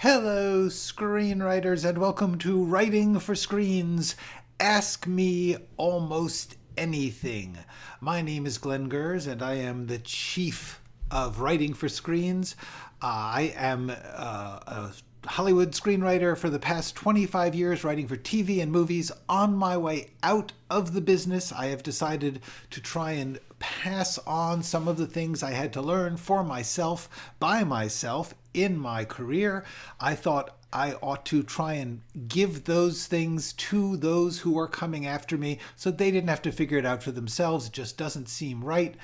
Hello, screenwriters, and welcome to Writing for Screens. Ask me almost anything. My name is Glenn Gers, and I am the chief of Writing for Screens. I am a Hollywood screenwriter for the past 25 years, writing for TV and movies. On my way out of the business, I have decided to try and pass on some of the things I had to learn for myself, by myself, in my career. I thought I ought to try and give those things to those who are coming after me so they didn't have to figure it out for themselves. It just doesn't seem right.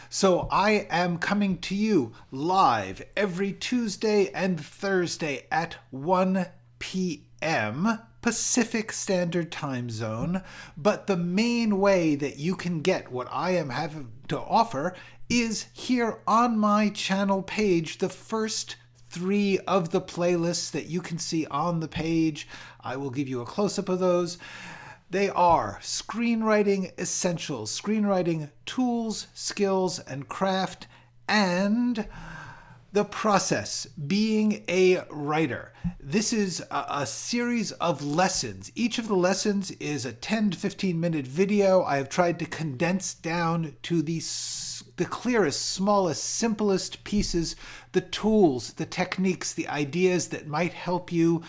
So I am coming to you live every Tuesday and Thursday at 1 p.m. Pacific Standard Time Zone. But the main way that you can get what I am having to offer is here on my channel page. The first 3 of the playlists that you can see on the page, I will give you a close-up of those. They are Screenwriting Essentials, Screenwriting Tools, Skills, and Craft, and The Process, Being a Writer. This is a series of lessons. Each of the lessons is a 10 to 15 minute video. I have tried to condense down to the clearest, smallest, simplest pieces, the tools, the techniques, the ideas that might help you.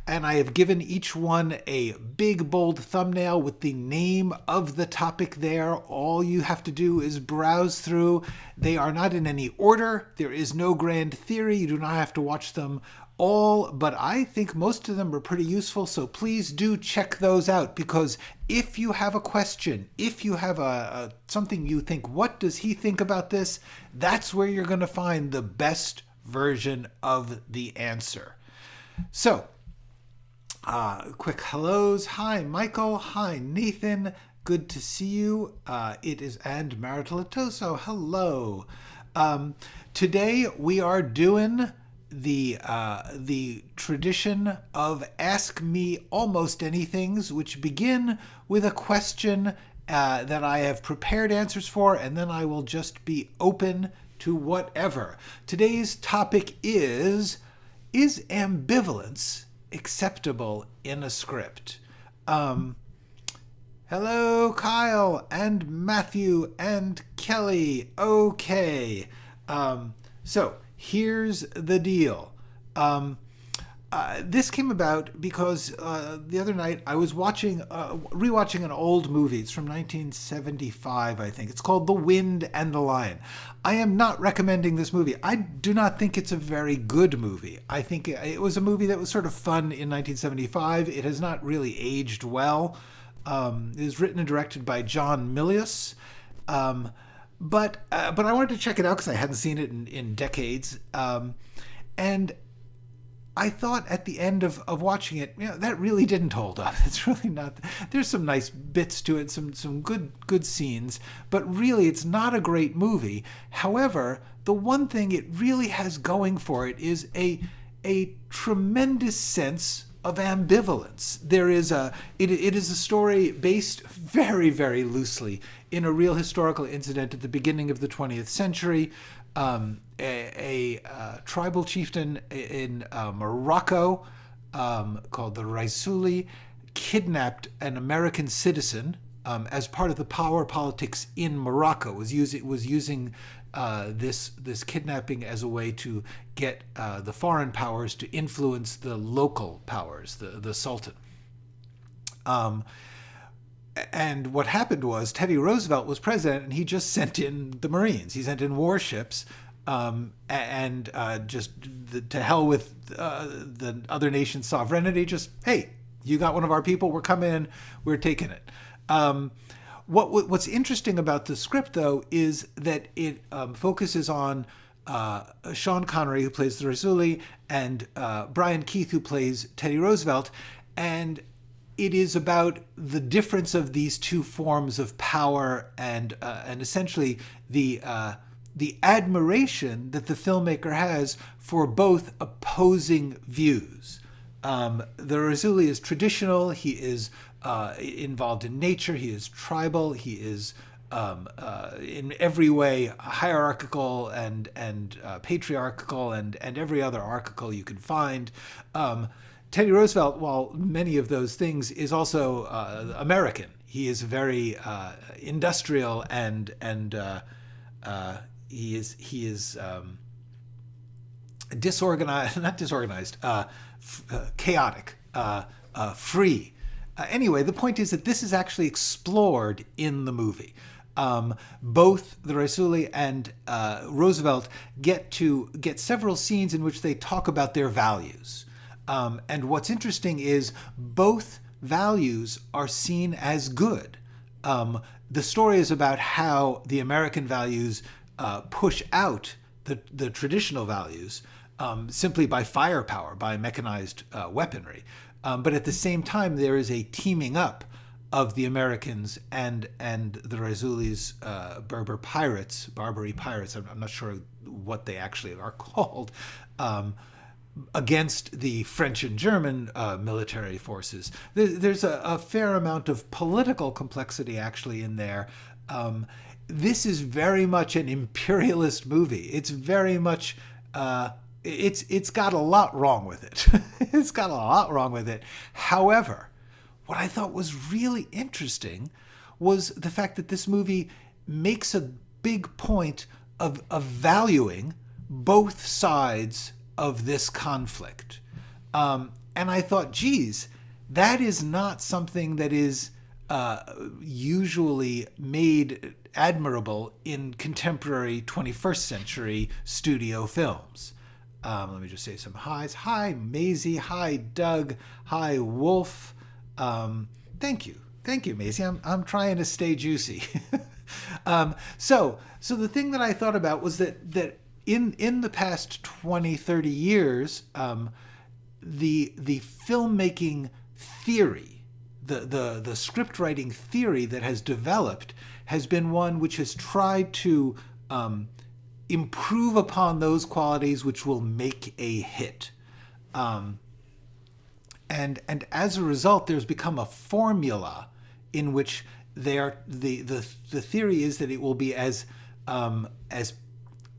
And I have given each one a big, bold thumbnail with the name of the topic there. All you have to do is browse through. They are not in any order. There is no grand theory. You do not have to watch them all, but I think most of them are pretty useful, so please do check those out, because if you have a question, if you have something you think, what does he think about this? That's where you're going to find the best version of the answer. So, quick hellos. Hi, Michael. Hi, Nathan. Good to see you. It is and Marital Atoso. Hello. Today we are doing the tradition of Ask Me Almost Anythings, which begin with a question that I have prepared answers for, and then I will just be open to whatever. Today's topic is ambivalence acceptable in a script? Hello, Kyle and Matthew and Kelly. Okay. So here's the deal. This came about because the other night I was rewatching an old movie. It's from 1975, I think. It's called The Wind and the Lion. I am not recommending this movie. I do not think it's a very good movie. I think it was a movie that was sort of fun in 1975. It has not really aged well. It was written and directed by John Milius. But I wanted to check it out because I hadn't seen it in decades. And I thought at the end of watching it, that really didn't hold up. It's really not. There's some nice bits to it, some good scenes, but really it's not a great movie. However, the one thing it really has going for it is a tremendous sense of ambivalence. It is a story based very, very loosely in a real historical incident at the beginning of the 20th century. A tribal chieftain in Morocco called the Raisuli kidnapped an American citizen as part of the power politics in Morocco. Was using this kidnapping as a way to get the foreign powers to influence the local powers, the Sultan. And what happened was Teddy Roosevelt was president, and he just sent in the Marines. He sent in warships, just to hell with the other nation's sovereignty. Just, hey, you got one of our people. We're coming in. We're taking it. What's interesting about the script, though, is that it focuses on Sean Connery, who plays the Raisuli, and Brian Keith, who plays Teddy Roosevelt, and it is about the difference of these two forms of power and essentially the admiration that the filmmaker has for both opposing views. The Raisuli is traditional. He is involved in nature. He is tribal. He is in every way hierarchical and patriarchal and every other article you can find. Teddy Roosevelt, while many of those things, is also American. He is very industrial and he is disorganized, not disorganized, chaotic, free. Anyway, the point is that this is actually explored in the movie. Both the Raisuli and Roosevelt get several scenes in which they talk about their values. And what's interesting is both values are seen as good. The story is about how the American values push out the traditional values simply by firepower, by mechanized weaponry. But at the same time, there is a teaming up of the Americans and the Raisulis, Barbary pirates, I'm not sure what they actually are called, against the French and German military forces. There's a fair amount of political complexity actually in there. This is very much an imperialist movie. It's very much... It's got a lot wrong with it. It's got a lot wrong with it. However, what I thought was really interesting was the fact that this movie makes a big point of valuing both sides of this conflict. And I thought, geez, that is not something that is usually made admirable in contemporary 21st century studio films. Let me just say some highs. Hi, Maisie. Hi, Doug. Hi, Wolf. Thank you. Thank you, Maisie. I'm trying to stay juicy. So the thing that I thought about was that in the past 20, 30 years, the filmmaking theory, the script writing theory that has developed has been one which has tried to improve upon those qualities which will make a hit. And as a result, there's become a formula in which the theory is that it will be as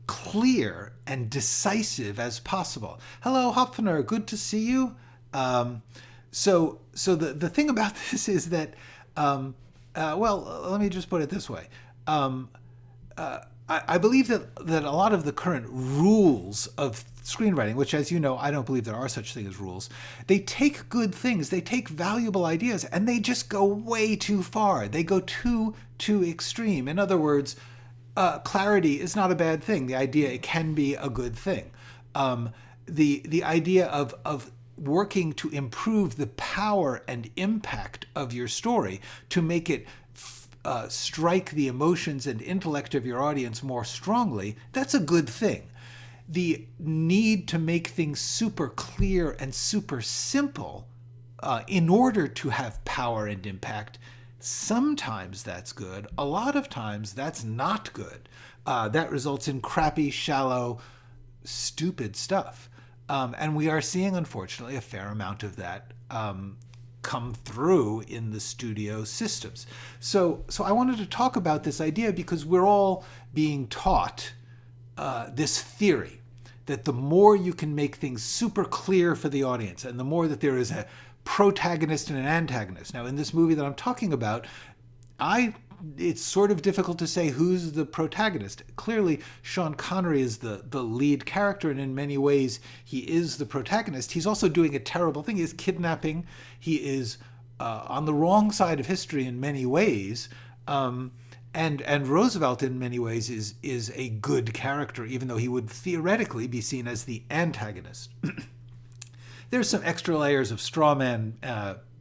clear and decisive as possible. Hello, Hopfner, good to see you. So the thing about this is that, well, let me just put it this way. I believe that a lot of the current rules of screenwriting, which, as you know, I don't believe there are such things as rules, they take good things, they take valuable ideas, and they just go way too far. They go too extreme. In other words, clarity is not a bad thing. The idea it can be a good thing. The idea of working to improve the power and impact of your story, to make it strike the emotions and intellect of your audience more strongly, that's a good thing. The need to make things super clear and super simple in order to have power and impact, sometimes that's good. A lot of times that's not good. That results in crappy, shallow, stupid stuff. And we are seeing, unfortunately, a fair amount of that come through in the studio systems. So I wanted to talk about this idea because we're all being taught this theory that the more you can make things super clear for the audience, and the more that there is a protagonist and an antagonist. Now, in this movie that I'm talking about, it's sort of difficult to say who's the protagonist. Clearly, Sean Connery is the lead character, and in many ways, he is the protagonist. He's also doing a terrible thing. He is kidnapping. He is on the wrong side of history in many ways. And Roosevelt, in many ways, is a good character, even though he would theoretically be seen as the antagonist. There's some extra layers of strawman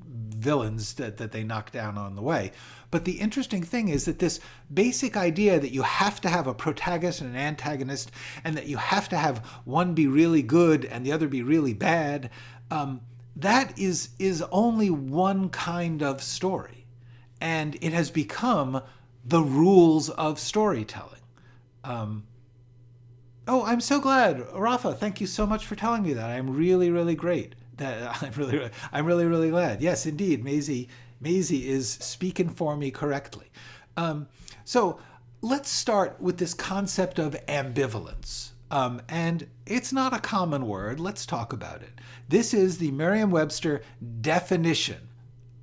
villains that they knock down on the way. But the interesting thing is that this basic idea that you have to have a protagonist and an antagonist, and that you have to have one be really good and the other be really bad, that is only one kind of story. And it has become the rules of storytelling. Oh, I'm so glad. Rafa, thank you so much for telling me that. I'm really, really great. I'm really, really glad. Yes, indeed. Maisie is speaking for me correctly. So let's start with this concept of ambivalence. And it's not a common word. Let's talk about it. This is the Merriam-Webster definition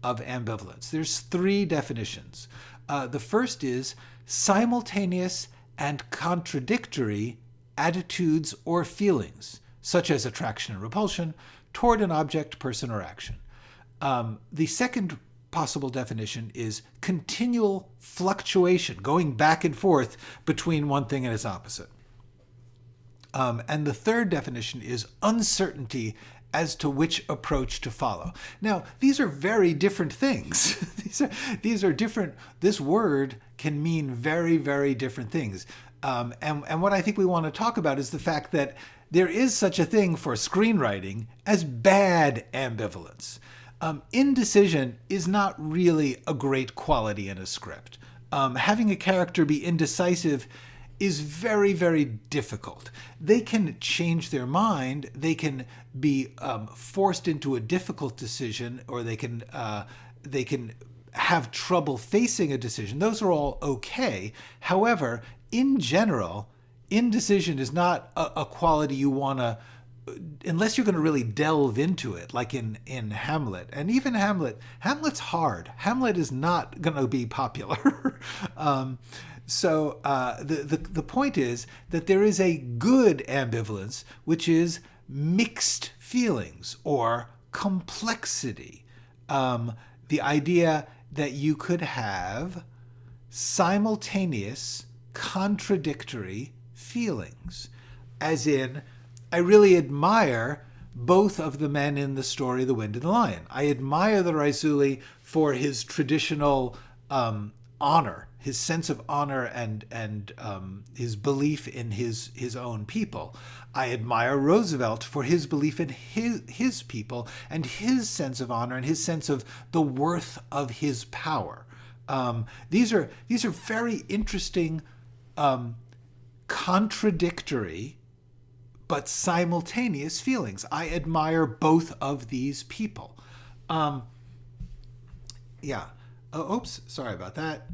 of ambivalence. There's 3 definitions. The first is simultaneous and contradictory attitudes or feelings, such as attraction and repulsion, toward an object, person, or action. The second possible definition is continual fluctuation, going back and forth between one thing and its opposite. And the third definition is uncertainty as to which approach to follow. Now, these are very different things. these are different. This word can mean very, very different things. And what I think we want to talk about is the fact that there is such a thing for screenwriting as bad ambivalence. Indecision is not really a great quality in a script. Having a character be indecisive is very, very difficult. They can change their mind. They can be forced into a difficult decision, or they can have trouble facing a decision. Those are all okay. However, in general, indecision is not a quality you want to, unless you're going to really delve into it, like in Hamlet. And even Hamlet's hard. Hamlet is not going to be popular. So the point is that there is a good ambivalence, which is mixed feelings or complexity. The idea that you could have simultaneous, contradictory feelings. As in, I really admire both of the men in the story The Wind and the Lion. I admire the Raisuli for his traditional honor, his sense of honor and his belief in his own people. I admire Roosevelt for his belief in his people and his sense of honor and his sense of the worth of his power. These are very interesting, contradictory, but simultaneous feelings. I admire both of these people. Oops, sorry about that.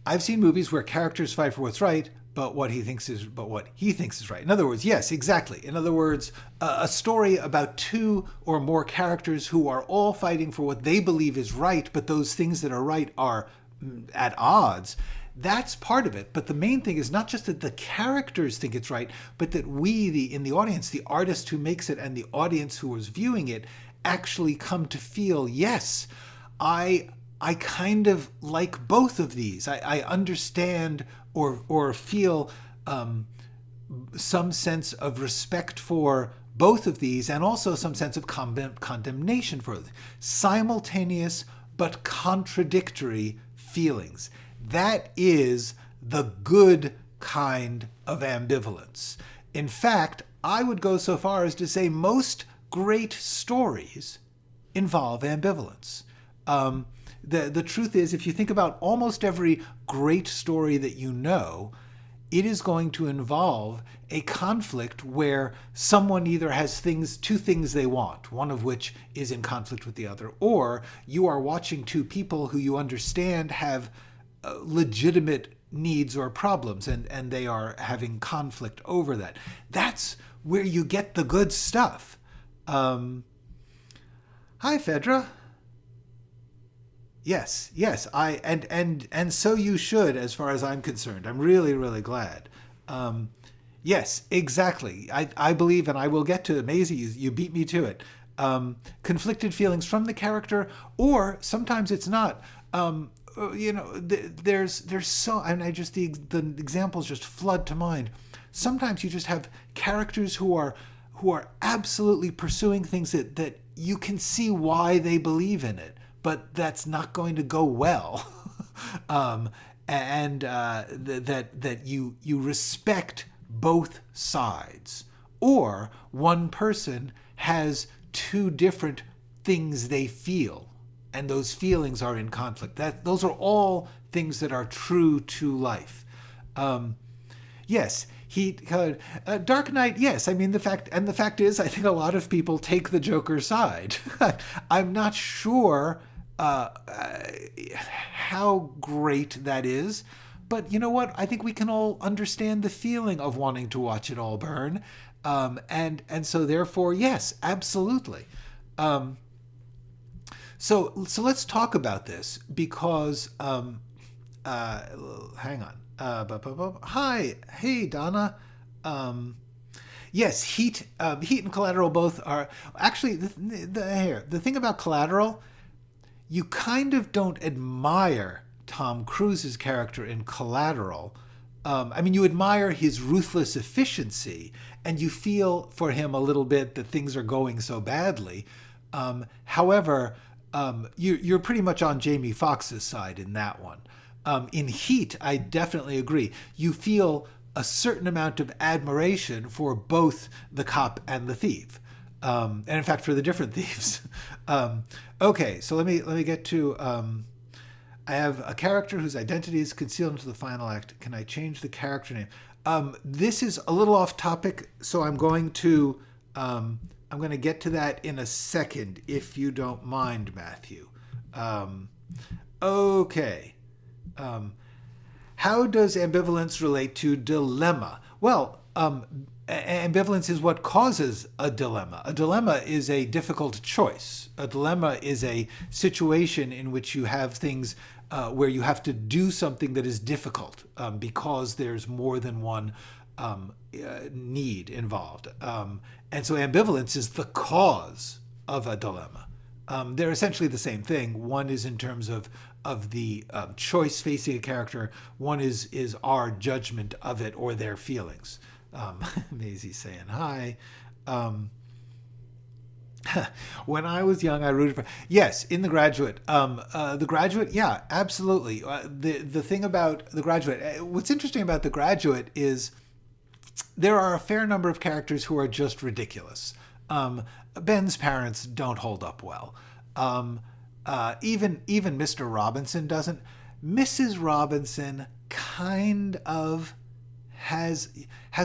I've seen movies where characters fight for what's right, but what he thinks is right. In other words, yes, exactly. In other words, a story about 2 or more characters who are all fighting for what they believe is right, but those things that are right are at odds. That's part of it. But the main thing is not just that the characters think it's right, but that we, in the audience, the artist who makes it and the audience who is viewing it, actually come to feel, yes, I kind of like both of these. I understand or feel some sense of respect for both of these, and also some sense of condemnation for them. Simultaneous but contradictory feelings. That is the good kind of ambivalence. In fact, I would go so far as to say most great stories involve ambivalence. The truth is, if you think about almost every great story that you know, it is going to involve a conflict where someone either has 2 things they want, one of which is in conflict with the other, or you are watching 2 people who you understand have legitimate needs or problems, and they are having conflict over that. That's where you get the good stuff. Hi, Phaedra. Yes, and so you should, as far as I'm concerned. I'm really, really glad. Yes, exactly. I believe, and I will get to it. Maisie, you beat me to it. Conflicted feelings from the character, or sometimes it's not. There's so, and the examples just flood to mind. Sometimes you just have characters who are absolutely pursuing things that you can see why they believe in it, but that's not going to go well. That you respect both sides, or one person has 2 different things they feel, and those feelings are in conflict. Those are all things that are true to life. Yes, Dark Knight. Yes, I mean the fact is, I think a lot of people take the Joker's side. I'm not sure how great that is. But you know what? I think we can all understand the feeling of wanting to watch it all burn. And so therefore, yes, absolutely. So let's talk about this because hang on. Hi, hey Donna. Yes, Heat and Collateral both are actually the thing about Collateral. You kind of don't admire Tom Cruise's character in Collateral. I mean, you admire his ruthless efficiency, and you feel for him a little bit that things are going so badly. However, you're pretty much on Jamie Foxx's side in that one. In Heat, I definitely agree. You feel a certain amount of admiration for both the cop and the thief. And in fact, for the different thieves. Okay, so let me get to. I have a character whose identity is concealed until the final act. Can I change the character name? This is a little off topic, so I'm going to get to that in a second, if you don't mind, Matthew. Okay. How does ambivalence relate to dilemma? Well, ambivalence is what causes a dilemma. A dilemma is a difficult choice. A dilemma is a situation in which you have things where you have to do something that is difficult because there's more than one need involved. And so ambivalence is the cause of a dilemma. They're essentially the same thing. One is in terms of the choice facing a character. One is our judgment of it or their feelings. Maisie's saying hi. When I was young, I rooted for... Yes, in The Graduate. The Graduate, yeah, absolutely. The thing about The Graduate... What's interesting about The Graduate is there are a fair number of characters who are just ridiculous. Ben's parents don't hold up well. Even Mr. Robinson doesn't. Mrs. Robinson kind of has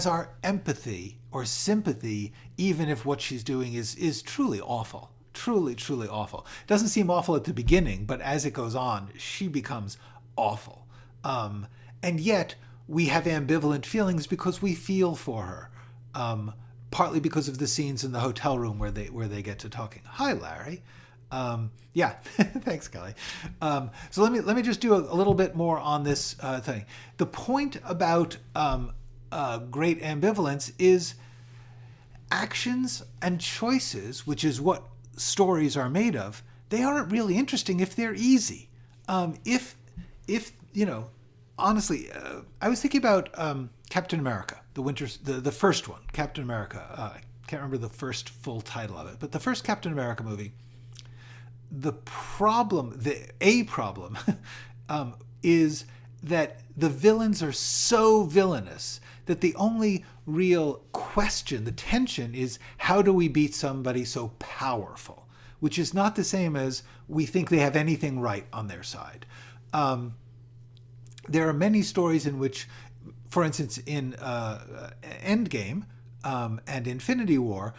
our empathy or sympathy, even if what she's doing is truly awful. Truly awful. It doesn't seem awful at the beginning, but as it goes on, she becomes awful. And yet we have ambivalent feelings because we feel for her. Partly because of the scenes in the hotel room where they get to talking. Hi, Larry. Yeah, thanks, Kelly. So let me just do a little bit more on this thing. The point about great ambivalence is actions and choices, which is what stories are made of. They aren't really interesting if they're easy. If you know, honestly, I was thinking about Captain America, the first one, Captain America. I can't remember the first full title of it, but the first Captain America movie. The problem is that the villains are so villainous that the only real question, the tension, is how do we beat somebody so powerful? Which is not the same as we think they have anything right on their side. There are many stories in which, for instance, in Endgame and Infinity War,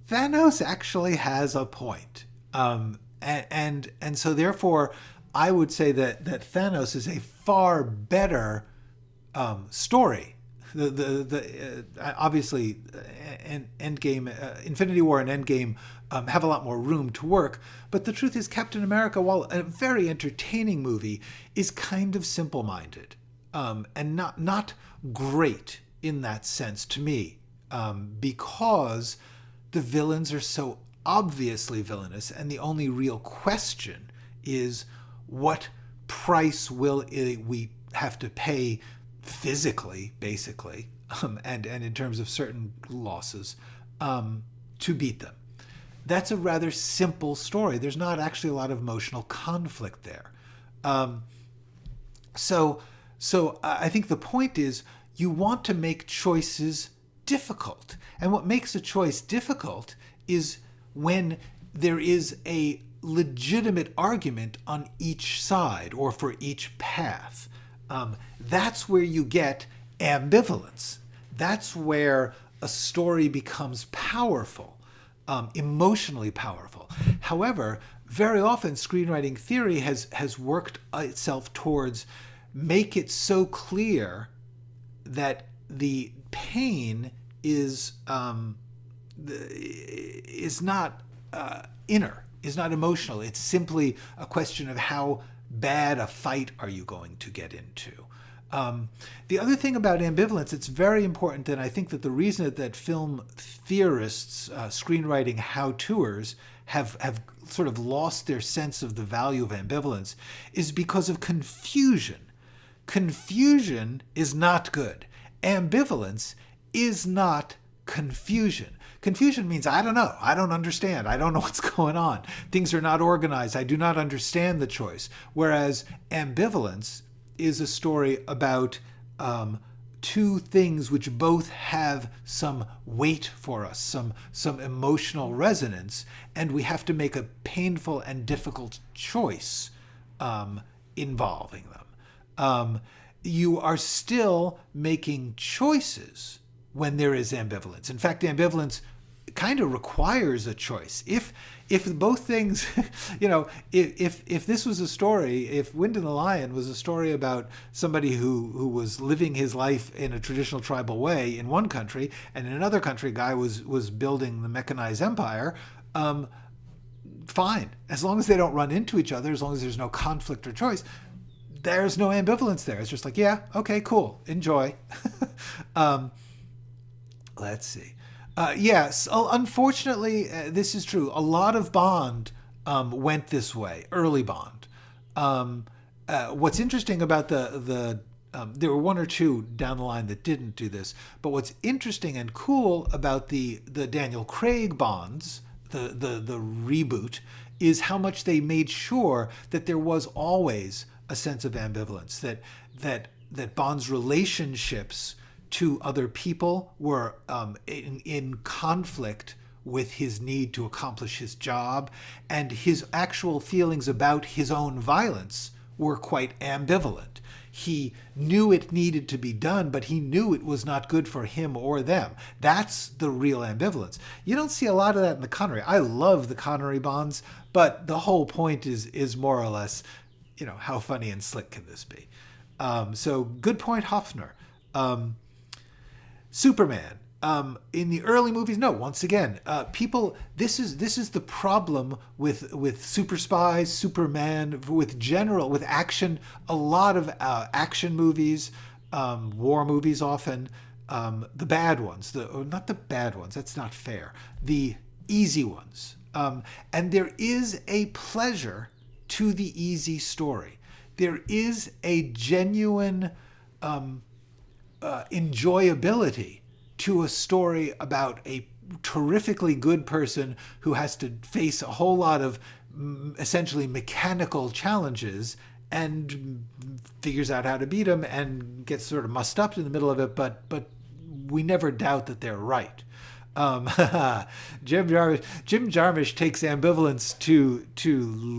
Thanos actually has a point. And so therefore, I would say that Thanos is a far better story. Obviously, Endgame, Infinity War and Endgame have a lot more room to work. But the truth is, Captain America, while a very entertaining movie, is kind of simple-minded and not great in that sense to me, because the villains are so obviously villainous, and the only real question is what price will we have to pay physically, basically, and in terms of certain losses, to beat them. That's a rather simple story. There's not actually a lot of emotional conflict there. So I think the point is you want to make choices difficult. And what makes a choice difficult is when there is a legitimate argument on each side or for each path. That's where you get ambivalence. That's where a story becomes powerful, emotionally powerful. However, very often screenwriting theory has worked itself towards make it so clear that the pain is not inner, is not emotional. It's simply a question of how bad a fight are you going to get into. The other thing about ambivalence, it's very important, and I think that the reason that film theorists, screenwriting how-toers, have sort of lost their sense of the value of ambivalence is because of confusion. Confusion is not good. Ambivalence is not confusion. Confusion means I don't know, I don't understand, I don't know what's going on. Things are not organized, I do not understand the choice. Whereas ambivalence is a story about two things which both have some weight for us, some emotional resonance, and we have to make a painful and difficult choice involving them. You are still making choices when there is ambivalence. In fact, ambivalence kind of requires a choice. If both things, if this was a story, if Wind and the Lion was a story about somebody who was living his life in a traditional tribal way in one country, and in another country, a guy was building the mechanized empire, fine. As long as they don't run into each other, as long as there's no conflict or choice, there's no ambivalence there. It's just like, yeah, okay, cool, enjoy. Let's see. Yes, unfortunately, this is true. A lot of Bond went this way, early Bond. What's interesting about there were one or two down the line that didn't do this, but what's interesting and cool about the Daniel Craig Bonds, the reboot, is how much they made sure that there was always a sense of ambivalence, that Bond's relationships to other people were in conflict with his need to accomplish his job, and his actual feelings about his own violence were quite ambivalent. He knew it needed to be done, but he knew it was not good for him or them. That's the real ambivalence. You don't see a lot of that in the Connery. I love the Connery Bonds, but the whole point is more or less, how funny and slick can this be? So good point, Hoffner. Superman. In the early movies, no. Once again, people. This is the problem with super spies, Superman, with action. A lot of action movies, war movies, often the bad ones. Not the bad ones. That's not fair. The easy ones. And there is a pleasure to the easy story. There is a genuine enjoyability to a story about a terrifically good person who has to face a whole lot of essentially mechanical challenges and figures out how to beat them and gets sort of mussed up in the middle of it, but we never doubt that they're right. Jim Jarmusch takes ambivalence to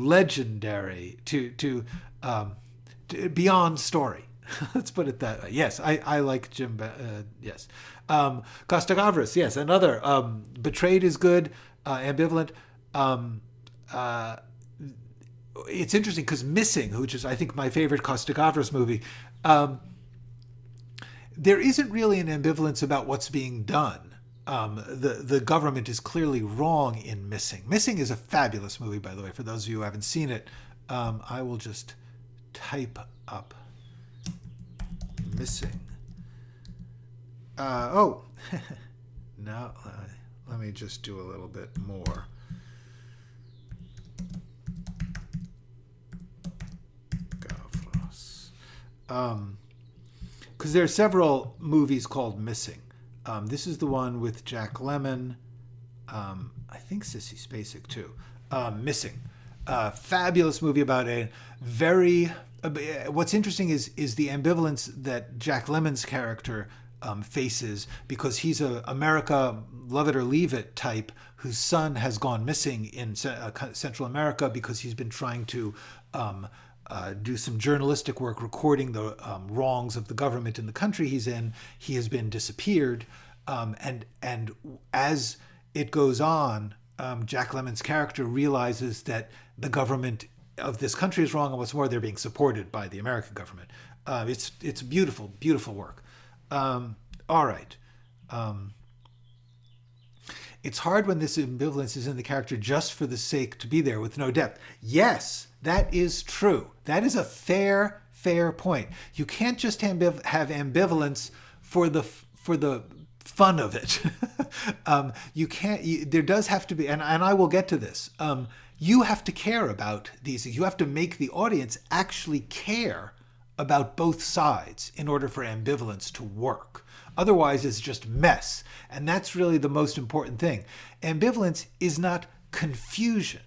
legendary, to beyond story. Let's put it that way. Yes, I like Jim. Yes. Costa-Gavras, yes, another. Betrayed is good. Ambivalent. It's interesting because Missing, which is, I think, my favorite Costa-Gavras movie, there isn't really an ambivalence about what's being done. The government is clearly wrong in Missing. Missing is a fabulous movie, by the way, for those of you who haven't seen it. I will just type up Missing. No, let me just do a little bit more. Gavras. Because there are several movies called Missing. This is the one with Jack Lemmon. I think Sissy Spacek too. Missing. Fabulous movie about a very... what's interesting is the ambivalence that Jack Lemmon's character faces, because he's a America, love it or leave it type whose son has gone missing in Central America because he's been trying to do some journalistic work recording the wrongs of the government in the country he's in. He has been disappeared, and as it goes on, Jack Lemmon's character realizes that the government of this country is wrong, and what's more, they're being supported by the American government. It's beautiful, beautiful work. All right. It's hard when this ambivalence is in the character just for the sake to be there with no depth. Yes, that is true. That is a fair point. You can't just have ambivalence for the fun of it. You can't. There does have to be, and I will get to this. You have to care about these things. You have to make the audience actually care about both sides in order for ambivalence to work. Otherwise, it's just mess. And that's really the most important thing. Ambivalence is not confusion.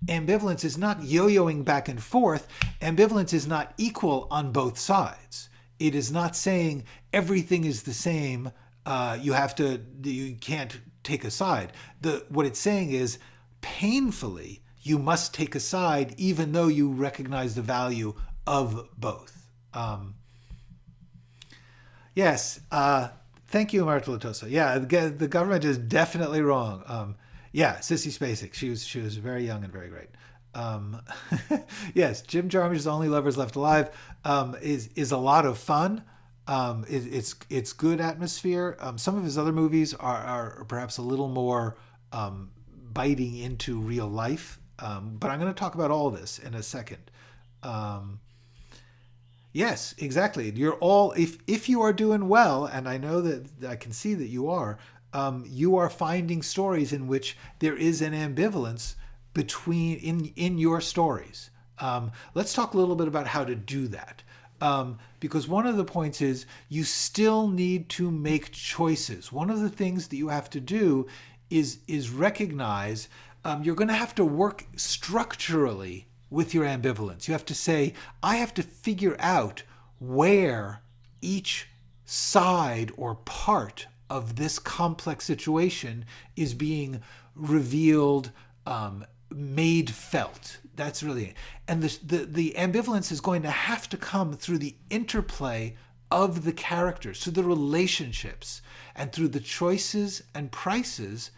Ambivalence is not yo-yoing back and forth. Ambivalence is not equal on both sides. It is not saying everything is the same. You can't take a side. What it's saying is, painfully, you must take a side even though you recognize the value of both. Yes, thank you, Marta Latosa. Yeah, the government is definitely wrong. Yeah, Sissy Spacek, she was very young and very great. Yes, Jim Jarmusch's Only Lovers Left Alive is a lot of fun. It's good atmosphere. Some of his other movies are perhaps a little more biting into real life. But I'm going to talk about all of this in a second. Yes, exactly. You're all, if you are doing well, and I know that I can see that you are finding stories in which there is an ambivalence between in your stories. Let's talk a little bit about how to do that. Because one of the points is you still need to make choices. One of the things that you have to do is recognize you're going to have to work structurally with your ambivalence. You have to say, I have to figure out where each side or part of this complex situation is being revealed, made felt. That's really it. And the ambivalence is going to have to come through the interplay of the characters, through the relationships, and through the choices and prices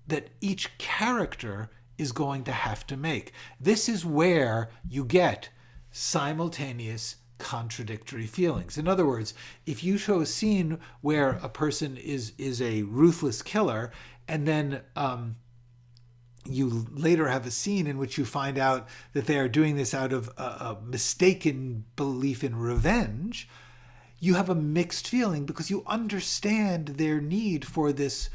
that each character is going to have to make. This is where you get simultaneous contradictory feelings. In other words, if you show a scene where a person is a ruthless killer, and then you later have a scene in which you find out that they are doing this out of a mistaken belief in revenge, you have a mixed feeling because you understand their need for this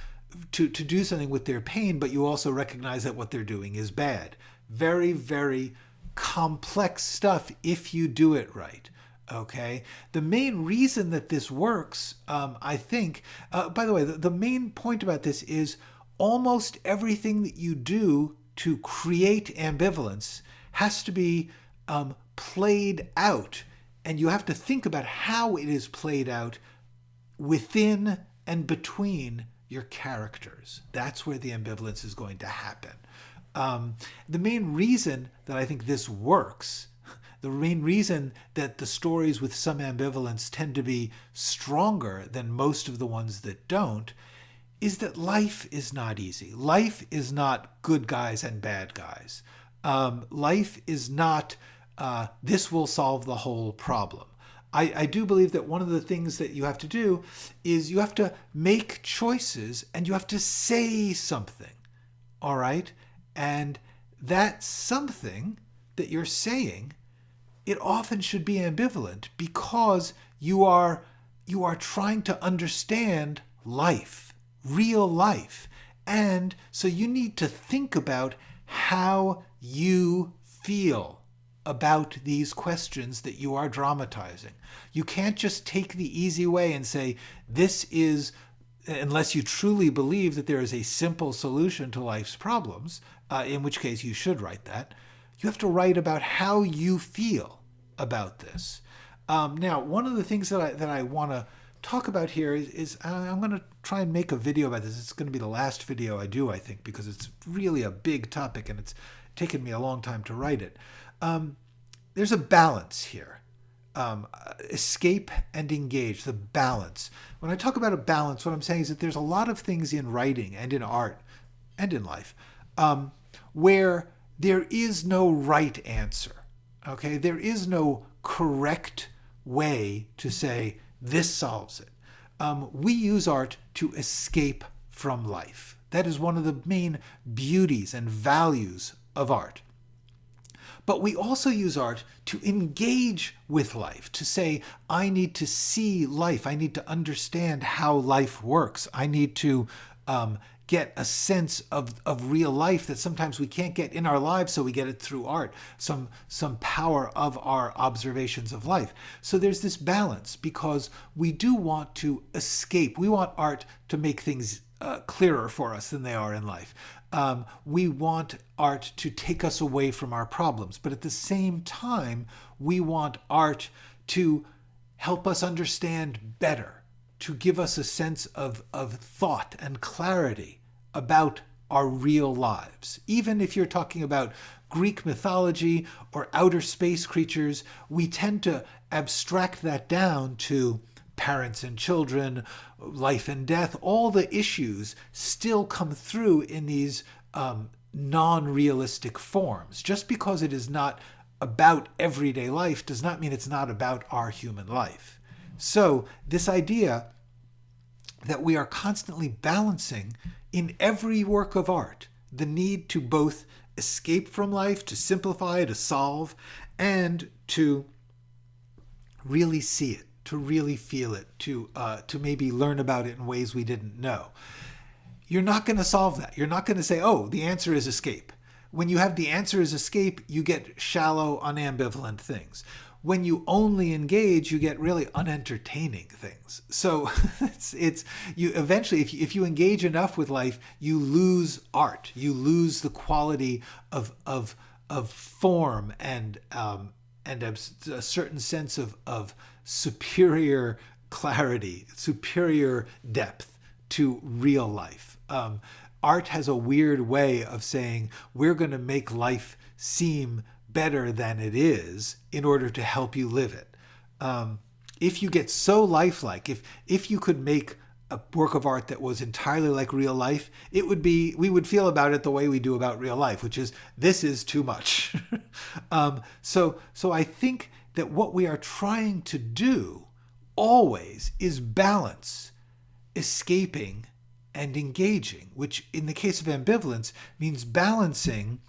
to do something with their pain, but you also recognize that what they're doing is bad. Very, very complex stuff if you do it right. Okay? The main reason that this works, I think, by the way, the main point about this is almost everything that you do to create ambivalence has to be played out, and you have to think about how it is played out within and between your characters. That's where the ambivalence is going to happen. The main reason that I think this works, the main reason that the stories with some ambivalence tend to be stronger than most of the ones that don't, is that life is not easy. Life is not good guys and bad guys. Life is not, this will solve the whole problem. I do believe that one of the things that you have to do is you have to make choices and you have to say something, all right? And that something that you're saying, it often should be ambivalent because you are trying to understand life, real life. And so you need to think about how you feel about these questions that you are dramatizing. You can't just take the easy way and say, this is, unless you truly believe that there is a simple solution to life's problems, in which case you should write that. You have to write about how you feel about this. Now, one of the things that I want to talk about here is I'm going to try and make a video about this. It's going to be the last video I do, I think, because it's really a big topic and it's taken me a long time to write it. There's a balance here. Escape and engage, the balance. When I talk about a balance, what I'm saying is that there's a lot of things in writing and in art and in life where there is no right answer. Okay, there is no correct way to say this solves it. We use art to escape from life. That is one of the main beauties and values of art. But we also use art to engage with life, to say, I need to see life. I need to understand how life works. I need to get a sense of real life that sometimes we can't get in our lives, so we get it through art, some power of our observations of life. So there's this balance, because we do want to escape. We want art to make things clearer for us than they are in life. We want art to take us away from our problems, but at the same time, we want art to help us understand better, to give us a sense of thought and clarity about our real lives. Even if you're talking about Greek mythology or outer space creatures, we tend to abstract that down to parents and children, life and death. All the issues still come through in these non-realistic forms. Just because it is not about everyday life does not mean it's not about our human life. So this idea that we are constantly balancing in every work of art the need to both escape from life, to simplify, to solve, and to really see it, to really feel it, to maybe learn about it in ways we didn't know. You're not going to solve that. You're not going to say, oh, the answer is escape. When you have the answer is escape, you get shallow, unambivalent things. When you only engage, you get really unentertaining things. So it's you eventually, if you engage enough with life, you lose art. You lose the quality of form and a certain sense of superior clarity, superior depth to real life. Art has a weird way of saying, we're going to make life seem better than it is in order to help you live it. If you get so lifelike, if you could make a work of art that was entirely like real life, we would feel about it the way we do about real life, which is, this is too much. So I think that what we are trying to do always is balance escaping and engaging, which in the case of ambivalence means balancing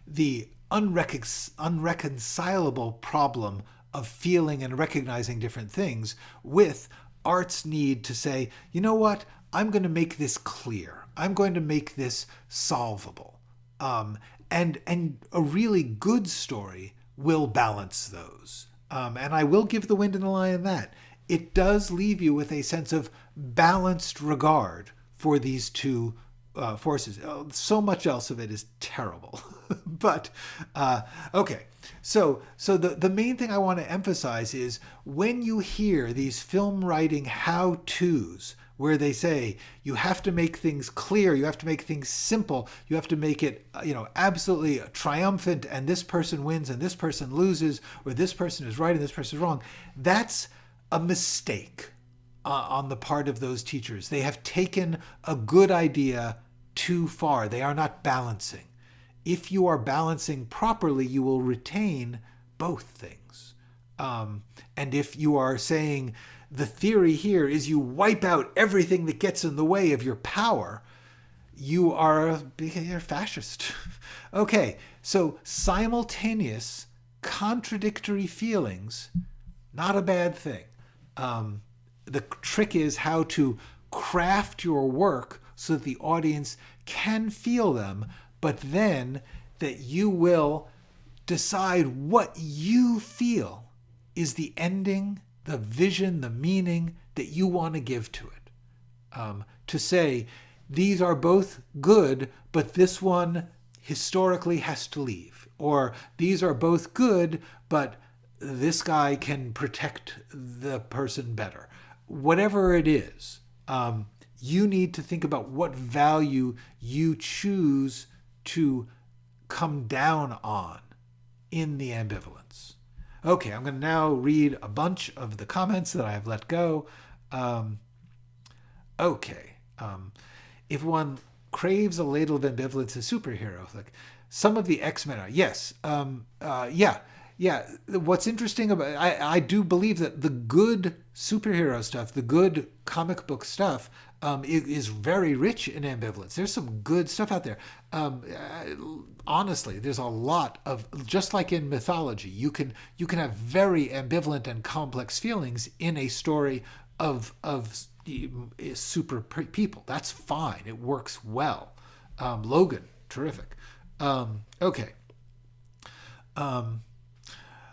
the unreconcilable problem of feeling and recognizing different things with art's need to say, you know what, I'm going to make this clear. I'm going to make this solvable. And a really good story will balance those. And I will give The Wind and the Lion that. It does leave you with a sense of balanced regard for these two forces. So much else of it is terrible. But, okay. So the main thing I want to emphasize is when you hear these film writing how-tos where they say you have to make things clear, you have to make things simple, you have to make it, absolutely triumphant, and this person wins and this person loses, or this person is right and this person is wrong, that's a mistake on the part of those teachers. They have taken a good idea too far. They are not balancing. If you are balancing properly, you will retain both things. And if you are saying the theory here is you wipe out everything that gets in the way of your power, you're fascist. Okay, so simultaneous, contradictory feelings, not a bad thing. The trick is how to craft your work so that the audience can feel them, but then that you will decide what you feel is the ending, the vision, the meaning that you want to give to it. To say, these are both good, but this one historically has to leave. Or these are both good, but this guy can protect the person better. Whatever it is, you need to think about what value you choose to come down on in the ambivalence. Okay, I'm going to now read a bunch of the comments that I have let go. If one craves a ladle of ambivalence as superhero. Like some of the X-Men are. Yes. Yeah. Yeah. What's interesting about I do believe that the good superhero stuff, the good comic book stuff, is very rich in ambivalence. There's some good stuff out there. Honestly, there's a lot of, just like in mythology, you can have very ambivalent and complex feelings in a story of super people. That's fine. It works well. Logan, terrific. Okay.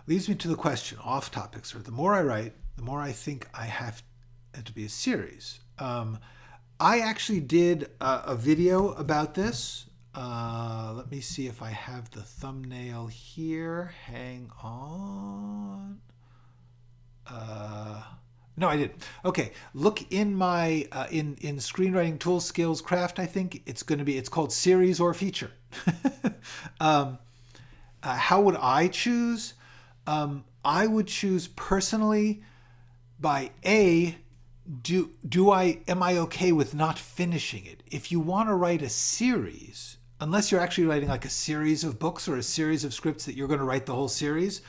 Leads me to the question, off topic, sir. The more I write, the more I think I have it to be a series. I actually did a video about this. Let me see if I have the thumbnail here. Hang on. No, I didn't. Okay, look in my in screenwriting tools, skills, craft. I think it's called series or feature. How would I choose? I would choose personally by am I okay with not finishing it? If you want to write a series, unless you're actually writing like a series of books or a series of scripts that you're going to write the whole series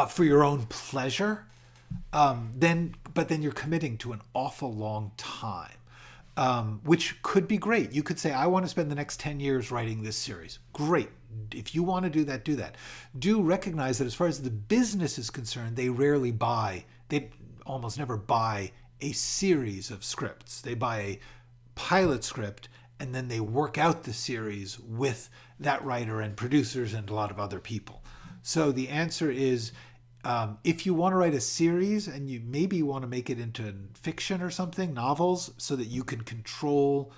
for your own pleasure, then you're committing to an awful long time, which could be great. You could say, I want to spend the next 10 years writing this series. Great. If you want to do that, do that. Do recognize that as far as the business is concerned, they almost never buy a series of scripts. They buy a pilot script and then they work out the series with that writer and producers and a lot of other people. So the answer is, if you want to write a series and you maybe want to make it into fiction or something, novels, so that you can control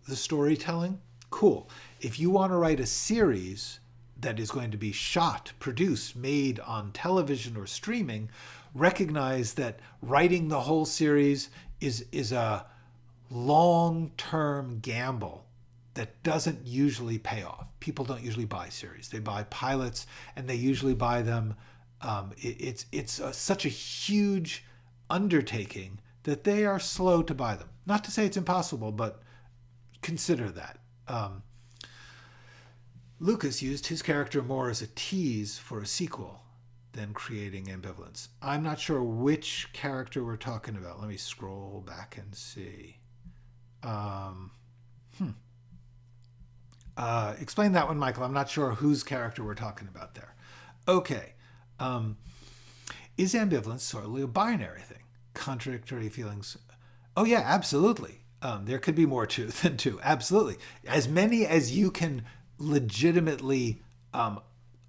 the storytelling, cool. If you want to write a series that is going to be shot, produced, made on television or streaming, recognize that writing the whole series is a long-term gamble that doesn't usually pay off. People don't usually buy series. They buy pilots, and they usually buy them. It's such a huge undertaking that they are slow to buy them. Not to say it's impossible, but consider that. Lucas used his character more as a tease for a sequel than creating ambivalence. I'm not sure which character we're talking about. Let me scroll back and see. Explain that one, Michael. I'm not sure whose character we're talking about there. Okay. Is ambivalence solely a binary thing? Contradictory feelings? Oh yeah, absolutely. There could be more than two. Absolutely. As many as you can legitimately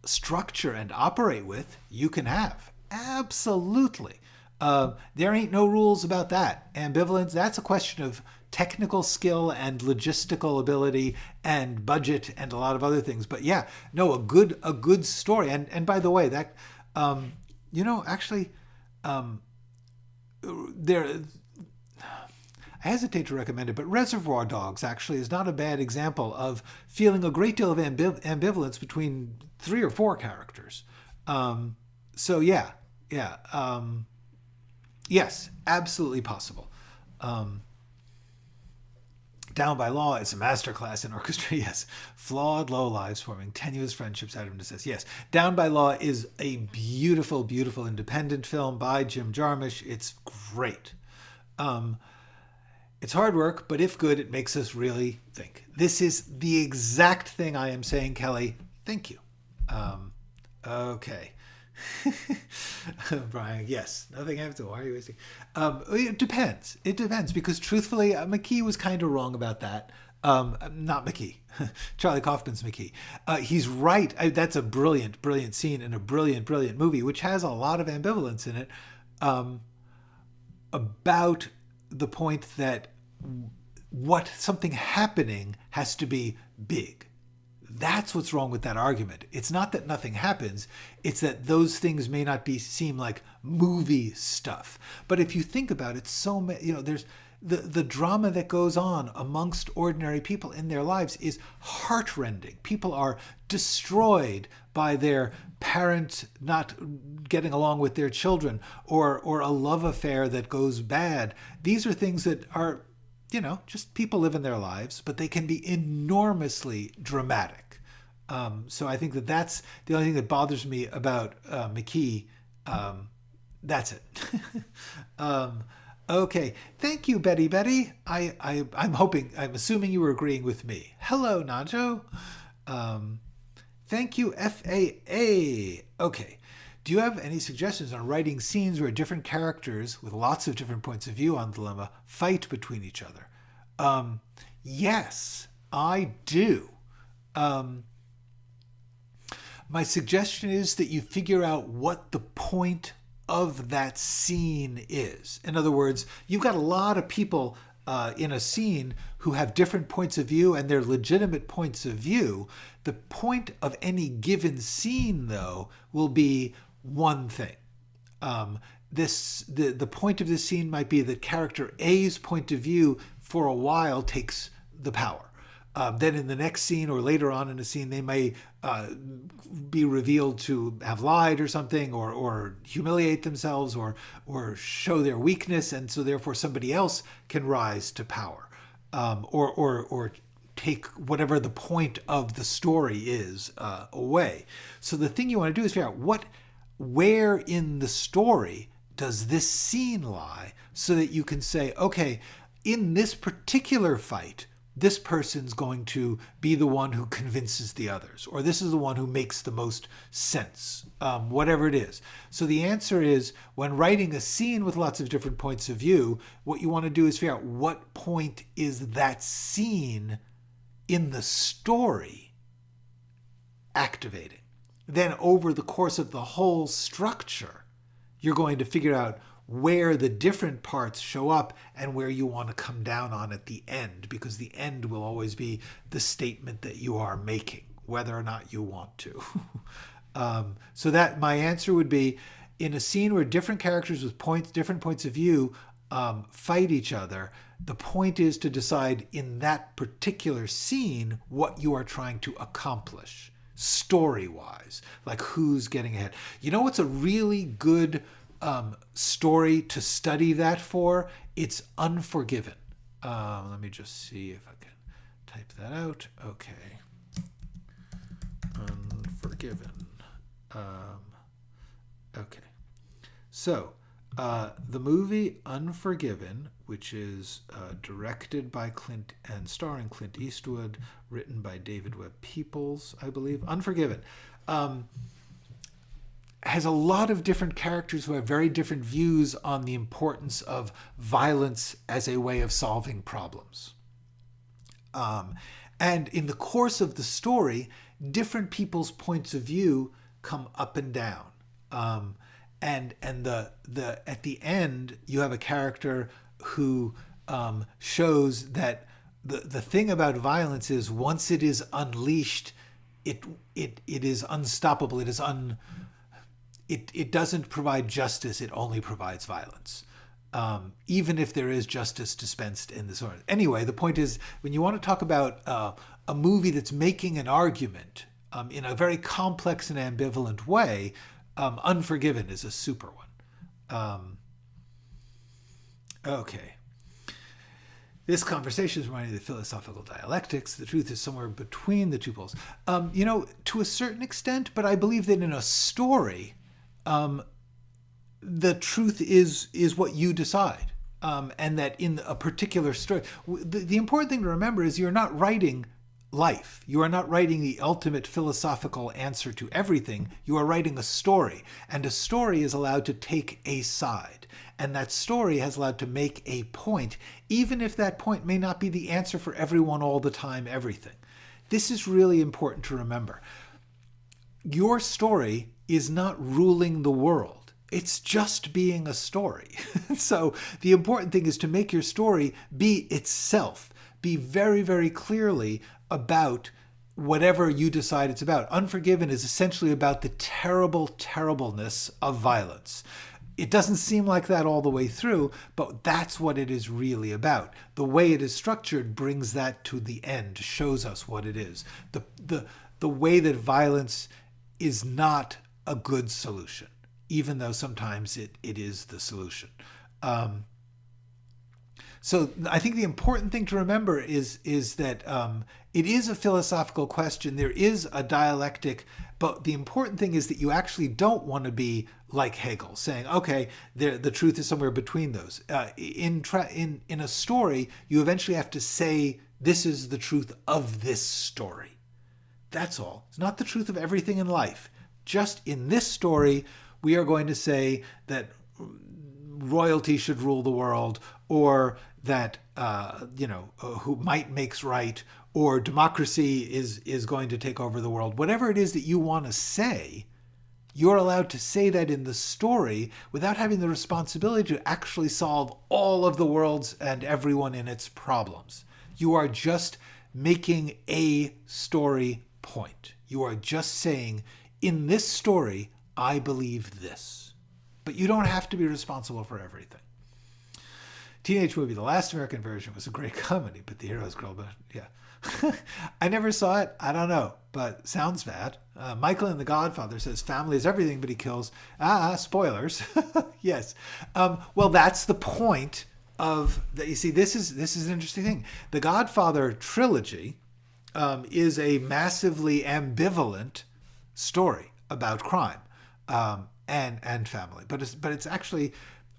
structure and operate with, you can have. Absolutely. There ain't no rules about that. Ambivalence, that's a question of technical skill and logistical ability and budget and a lot of other things. But yeah, no, a good story. And by the way, that there, I hesitate to recommend it, but Reservoir Dogs actually is not a bad example of feeling a great deal of ambivalence between 3 or 4 characters. So yeah. Yes, absolutely possible. Down by Law is a masterclass in orchestra. Yes. Flawed low lives forming tenuous friendships out of necessity. Yes. Down by Law is a beautiful, beautiful independent film by Jim Jarmusch. It's great. It's hard work, but if good, it makes us really think. This is the exact thing I am saying, Kelly. Thank you. Okay. Brian, yes. Nothing after. Why are you wasting? It depends. It depends, because truthfully, McKee was kind of wrong about that. Not McKee. Charlie Kaufman's McKee. He's right. That's a brilliant, brilliant scene in a brilliant, brilliant movie, which has a lot of ambivalence in it, about the point that something happening has to be big. That's what's wrong with that argument. It's not that nothing happens. It's that those things may not seem like movie stuff. But if you think about it, there's the drama that goes on amongst ordinary people in their lives is heartrending. People are destroyed by their parents not getting along with their children, or a love affair that goes bad. These are things that are just people living their lives, but they can be enormously dramatic. So I think that's the only thing that bothers me about McKee. That's it. Okay. Thank you, Betty. I'm assuming you were agreeing with me. Hello, Najo. Thank you, FAA. Okay. Do you have any suggestions on writing scenes where different characters with lots of different points of view on the dilemma fight between each other? Yes, I do. My suggestion is that you figure out what the point of that scene is. In other words, you've got a lot of people in a scene who have different points of view, and they're legitimate points of view. The point of any given scene, though, will be one thing. The point of this scene might be that character A's point of view for a while takes the power. Then in the next scene or later on in a scene, they may be revealed to have lied or something, or humiliate themselves, or show their weakness, and so therefore somebody else can rise to power, or take whatever the point of the story is away. So the thing you want to do is figure out where in the story does this scene lie, so that you can say, okay, in this particular fight, this person's going to be the one who convinces the others, or this is the one who makes the most sense, whatever it is. So the answer is, when writing a scene with lots of different points of view, what you want to do is figure out what point is that scene in the story activating. Then over the course of the whole structure, you're going to figure out where the different parts show up and where you want to come down on at the end, because the end will always be the statement that you are making, whether or not you want to. So that my answer would be, in a scene where different characters with different points of view fight each other, the point is to decide in that particular scene what you are trying to accomplish story-wise, like who's getting ahead. You know what's a really good story to study that for? It's Unforgiven. Let me just see if I can type that out. Okay. Unforgiven. Okay. So, the movie Unforgiven, which is directed by Clint and starring Clint Eastwood, written by David Webb Peoples, I believe. Unforgiven. Has a lot of different characters who have very different views on the importance of violence as a way of solving problems. And in the course of the story, different people's points of view come up and down. And at the end, you have a character who shows that the thing about violence is, once it is unleashed, it is unstoppable. It doesn't provide justice. It only provides violence. Even if there is justice dispensed in this order. Anyway, the point is, when you want to talk about a movie that's making an argument in a very complex and ambivalent way, Unforgiven is a super one. Okay. This conversation is reminding me of the philosophical dialectics. The truth is somewhere between the two poles. To a certain extent, but I believe that in a story, the truth is what you decide. And that in a particular story, the important thing to remember is you're not writing life. You are not writing the ultimate philosophical answer to everything. You are writing a story, and a story is allowed to take a side, and that story has allowed to make a point, even if that point may not be the answer for everyone all the time, everything. This is really important to remember. Your story is not ruling the world. It's just being a story. So the important thing is to make your story be itself, be very, very clearly about whatever you decide it's about. Unforgiven is essentially about the terribleness of violence. It doesn't seem like that all the way through, but that's what it is really about. The way it is structured brings that to the end, shows us what it is. The way that violence is not a good solution, even though sometimes it is the solution. So I think the important thing to remember is that it is a philosophical question. There is a dialectic, but the important thing is that you actually don't want to be like Hegel, saying, okay, the truth is somewhere between those. In a story, you eventually have to say, this is the truth of this story. That's all. It's not the truth of everything in life. Just in this story, we are going to say that royalty should rule the world, or that who might makes right, or democracy is going to take over the world. Whatever it is that you want to say, you're allowed to say that in the story without having the responsibility to actually solve all of the world's and everyone in its problems. You are just making a story point. You are just saying, in this story, I believe this. But you don't have to be responsible for everything. Teenage movie, the last American version, was a great comedy, but the hero's girl, but yeah. I never saw it. I don't know, but sounds bad. Michael in The Godfather says family is everything, but he kills. Spoilers. Yes. Well, that's the point of that. You see, this is an interesting thing. The Godfather trilogy is a massively ambivalent story about crime and family, but it's actually,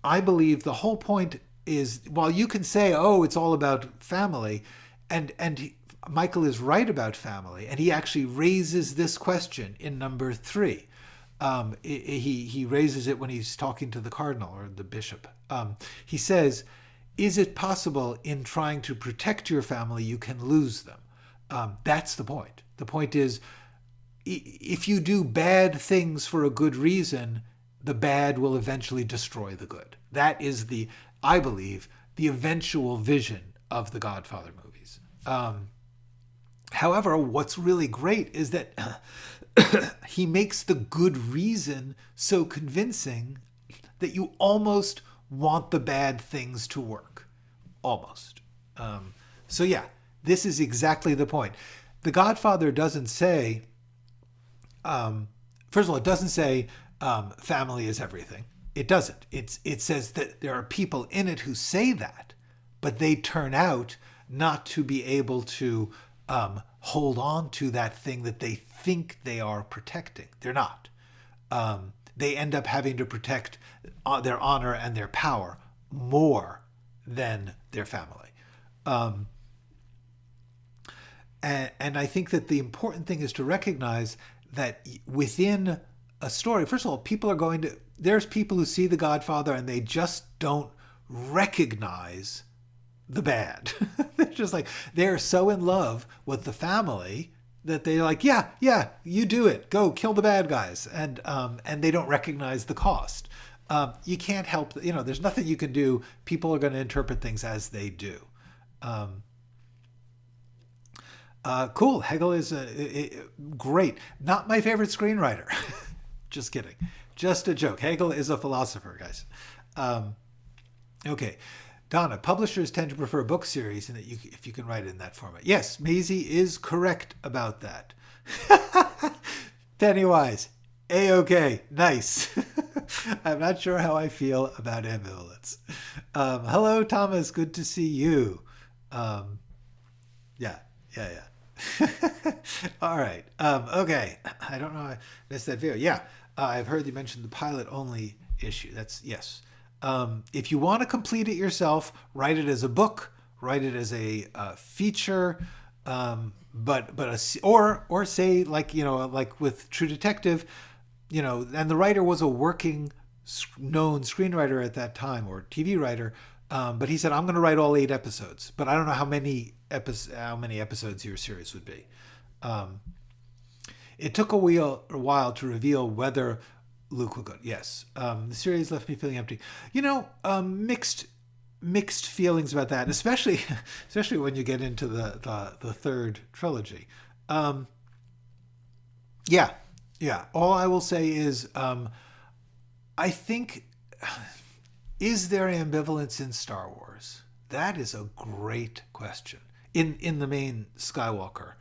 I believe, the whole point is, while you can say, oh, it's all about family, and Michael is right about family, and he actually raises this question in number 3. He raises it when he's talking to the cardinal or the bishop. He says, is it possible in trying to protect your family you can lose them? That's the point. The point is, if you do bad things for a good reason, the bad will eventually destroy the good. That is I believe, the eventual vision of the Godfather movies. However, what's really great is that he makes the good reason so convincing that you almost want the bad things to work. Almost. So yeah, this is exactly the point. The Godfather doesn't say, first of all, it doesn't say family is everything. It doesn't. It says that there are people in it who say that, but they turn out not to be able to hold on to that thing that they think they are protecting. They're not. They end up having to protect their honor and their power more than their family. And I think that the important thing is to recognize that within a story, first of all, there's people who see The Godfather and they just don't recognize the bad. They're just like, they're so in love with the family that they're like, yeah, you do it. Go kill the bad guys. And they don't recognize the cost. You can't help, there's nothing you can do. People are going to interpret things as they do. Cool. Hegel is great. Not my favorite screenwriter. Just kidding. Just a joke. Hegel is a philosopher, guys. Okay. Donna, publishers tend to prefer book series and that if you can write it in that format. Yes, Maisie is correct about that. Pennywise. A-okay. Nice. I'm not sure how I feel about ambivalence. Hello, Thomas. Good to see you. Yeah. All right. Okay. I don't know. I missed that video. Yeah. I've heard you mention the pilot only issue. That's yes. If you want to complete it yourself, write it as a book, write it as a feature, or say like with True Detective, and the writer was a working known screenwriter at that time or TV writer, but he said, I'm going to write all 8 episodes, but I don't know how many episodes your series would be. It took a while to reveal whether Luke would go. Yes. The series left me feeling empty. Mixed feelings about that, especially when you get into the third trilogy. Yeah. All I will say is, I think, is there ambivalence in Star Wars? That is a great question. In the main Skywalker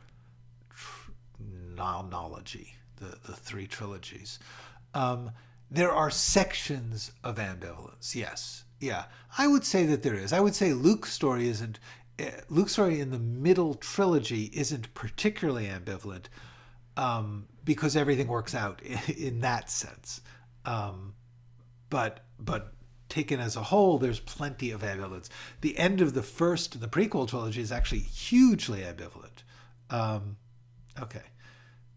chronology, the 3 trilogies. There are sections of ambivalence, yes. Yeah, I would say that there is. I would say Luke's story isn't. Luke's story in the middle trilogy isn't particularly ambivalent, because everything works out in that sense. But taken as a whole, there's plenty of ambivalence. The end of the prequel trilogy is actually hugely ambivalent. Okay,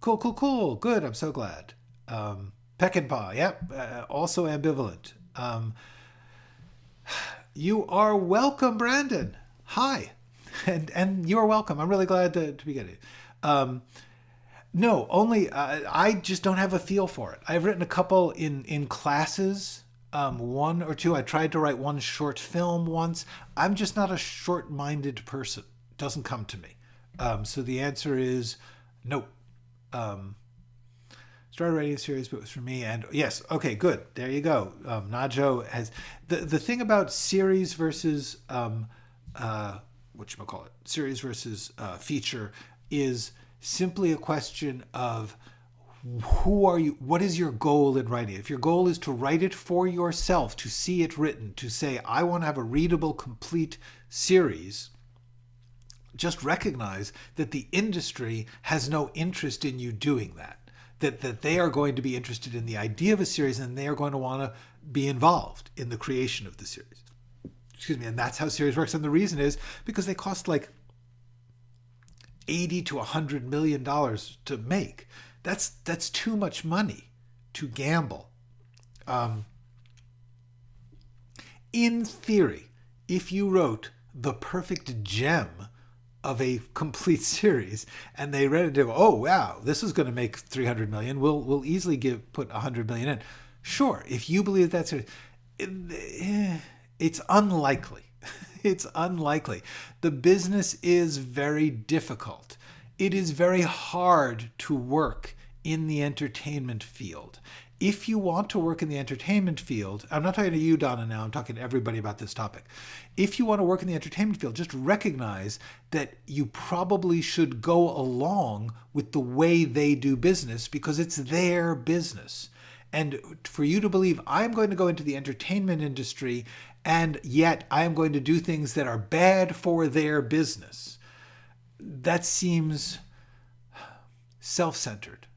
cool, good. I'm so glad. Peckinpah, yep, also ambivalent. You are welcome, Brandon. Hi, and you are welcome. I'm really glad to be getting it. No, only I just don't have a feel for it. I've written a couple in classes, one or two. I tried to write one short film once. I'm just not a short-minded person. It doesn't come to me. So the answer is nope. Started writing a series, but it was for me. And yes, okay, good. There you go. Najo has the thing about series versus series versus feature is simply a question of who are you? What is your goal in writing? If your goal is to write it for yourself, to see it written, to say I want to have a readable, complete series, just recognize that the industry has no interest in you doing that. That they are going to be interested in the idea of a series and they are going to want to be involved in the creation of the series. Excuse me, and that's how series works. And the reason is because they cost like $80 to $100 million to make. That's too much money to gamble. In theory, if you wrote the perfect gem of a complete series and they read it and go, oh wow, this is going to make 300 million, we'll easily put 100 million in. Sure, if you believe that's it's unlikely. It's unlikely. The business is very difficult. It is very hard to work in the entertainment field. If you want to work in the entertainment field, I'm not talking to you, Donna, now, I'm talking to everybody about this topic. If you want to work in the entertainment field, just recognize that you probably should go along with the way they do business because it's their business. And for you to believe I'm going to go into the entertainment industry and yet I am going to do things that are bad for their business, that seems self-centered.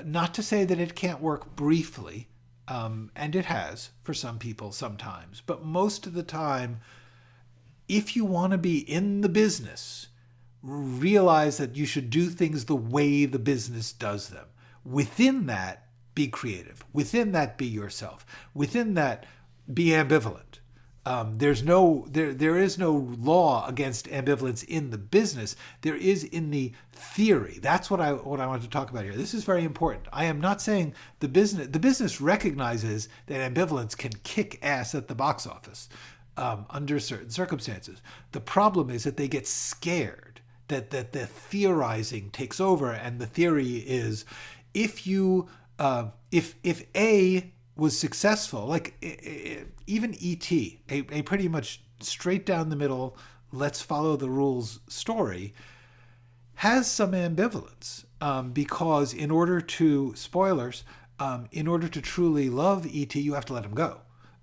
Not to say that it can't work briefly, and it has for some people sometimes, but most of the time, if you want to be in the business, realize that you should do things the way the business does them. Within that, be creative. Within that, be yourself. Within that, be ambivalent. There is no law against ambivalence in the business. There is in the theory. That's what I want to talk about here. This is very important. I am not saying the business recognizes that ambivalence can kick ass at the box office under certain circumstances. The problem is that they get scared that the theorizing takes over, and the theory is if A was successful, like even E.T., a pretty much straight down the middle, let's follow the rules story, has some ambivalence because in order to, spoilers, in order to truly love E.T., you have to let him go.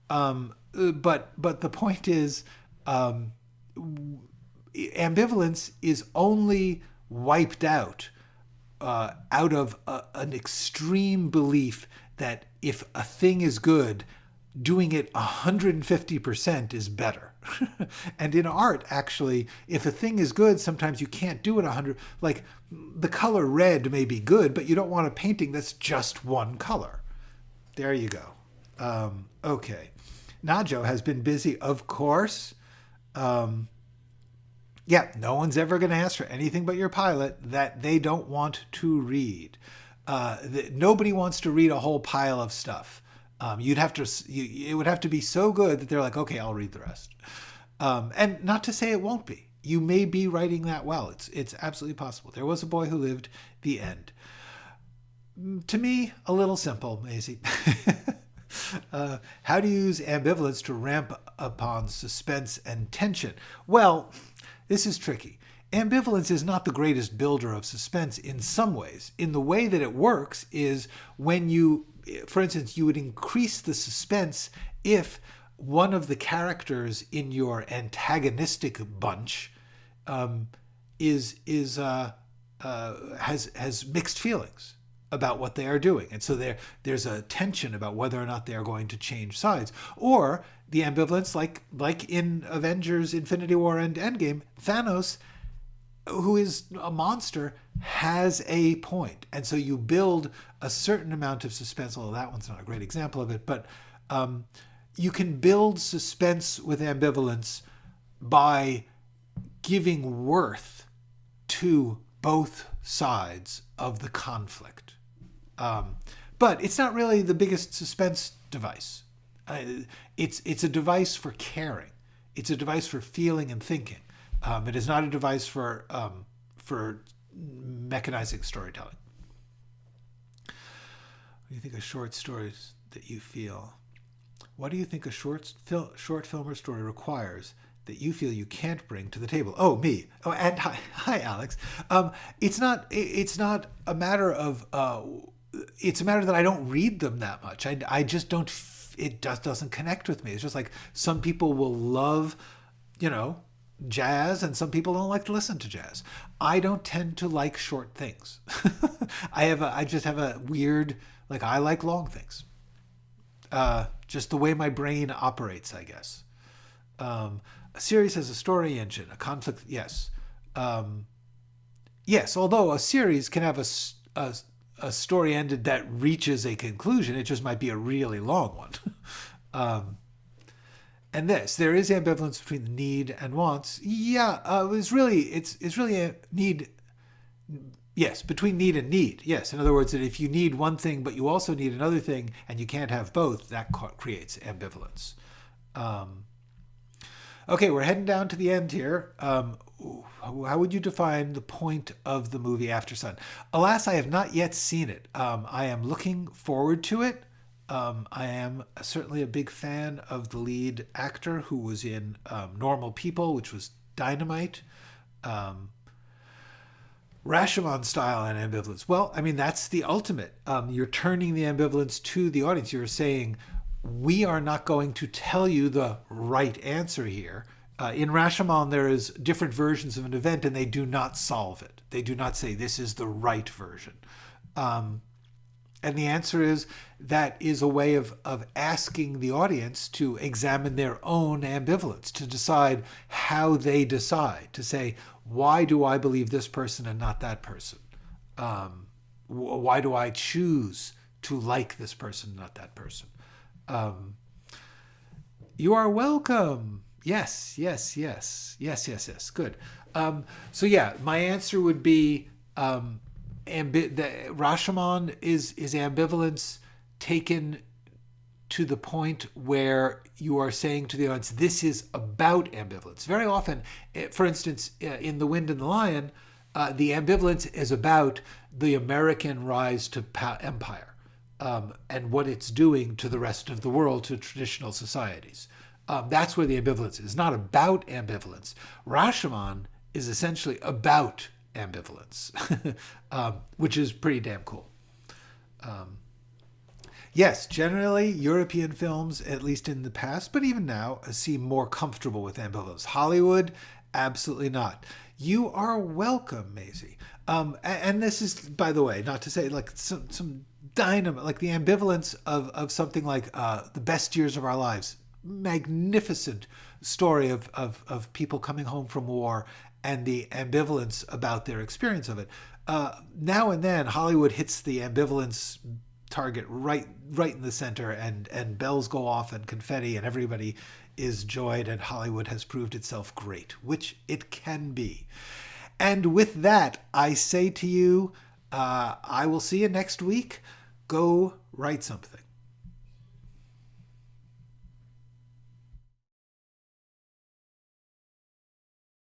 But the point is, ambivalence is only wiped out of an extreme belief that if a thing is good, doing it 150% is better. And in art, actually, if a thing is good, sometimes you can't do it 100. Like the color red may be good, but you don't want a painting that's just one color. There you go. Okay. Najo has been busy, of course. Yeah, no one's ever going to ask for anything but your pilot that they don't want to read. Nobody wants to read a whole pile of stuff. It would have to be so good that they're like, okay, I'll read the rest. And not to say it won't be. You may be writing that well. It's absolutely possible. There was a boy who lived, the end. To me, a little simple, Maisie. How to use ambivalence to ramp upon suspense and tension? Well, this is tricky. Ambivalence is not the greatest builder of suspense in some ways. In the way that it works is when you, for instance, you would increase the suspense if one of the characters in your antagonistic bunch has mixed feelings about what they are doing, and so there's a tension about whether or not they are going to change sides. Or the ambivalence, like in Avengers: Infinity War and Endgame, Thanos, who is a monster, has a point, and so you build a certain amount of suspense. Although that one's not a great example of it, but you can build suspense with ambivalence by giving worth to both sides of the conflict. But it's not really the biggest suspense device. It's a device for caring. It's a device for feeling and thinking. It is not a device for mechanizing storytelling. What do you think of short stories that you feel? What do you think a short film or story requires that you feel you can't bring to the table? Oh, me. Oh, and hi, Alex. It's not a matter of. It's a matter that I don't read them that much. I just don't. It just doesn't connect with me. It's just like some people will love, jazz, and some people don't like to listen to jazz. I don't tend to like short things. I just have a weird, I like long things. Just the way my brain operates, I guess. A series has a story engine, a conflict. Yes. Yes. Although a series can have a story ended that reaches a conclusion, it just might be a really long one. And there is ambivalence between the need and wants. Yeah, it's really a need. Yes, between need and need. Yes, in other words, that if you need one thing but you also need another thing and you can't have both, that creates ambivalence. Okay, we're heading down to the end here. How would you define the point of the movie After Sun? Alas, I have not yet seen it. I am looking forward to it. I am certainly a big fan of the lead actor who was in Normal People, which was dynamite. Rashomon style and ambivalence. Well, I mean, that's the ultimate. You're turning the ambivalence to the audience. You're saying, we are not going to tell you the right answer here. In Rashomon, there is different versions of an event, and they do not solve it. They do not say this is the right version. And the answer is that is a way of asking the audience to examine their own ambivalence, to decide how they decide, to say, why do I believe this person and not that person? Why do I choose to like this person, not that person? You are welcome. Yes. Good. So yeah, my answer would be Rashomon is ambivalence taken to the point where you are saying to the audience, this is about ambivalence. Very often, for instance, in The Wind and the Lion, the ambivalence is about the American rise to empire. And what it's doing to the rest of the world, to traditional societies. That's where the ambivalence is. It's not about ambivalence. Rashomon is essentially about ambivalence, which is pretty damn cool. Yes, generally European films, at least in the past, but even now, seem more comfortable with ambivalence. Hollywood, absolutely not. You are welcome, Maisie. And this is, by the way, not to say some dynamite, like the ambivalence of something like The Best Years of Our Lives. Magnificent story of people coming home from war and the ambivalence about their experience of it. Now and then, Hollywood hits the ambivalence target right in the center, and bells go off and confetti, and everybody is joyed, and Hollywood has proved itself great, which it can be. And with that, I say to you, I will see you next week. Go write something.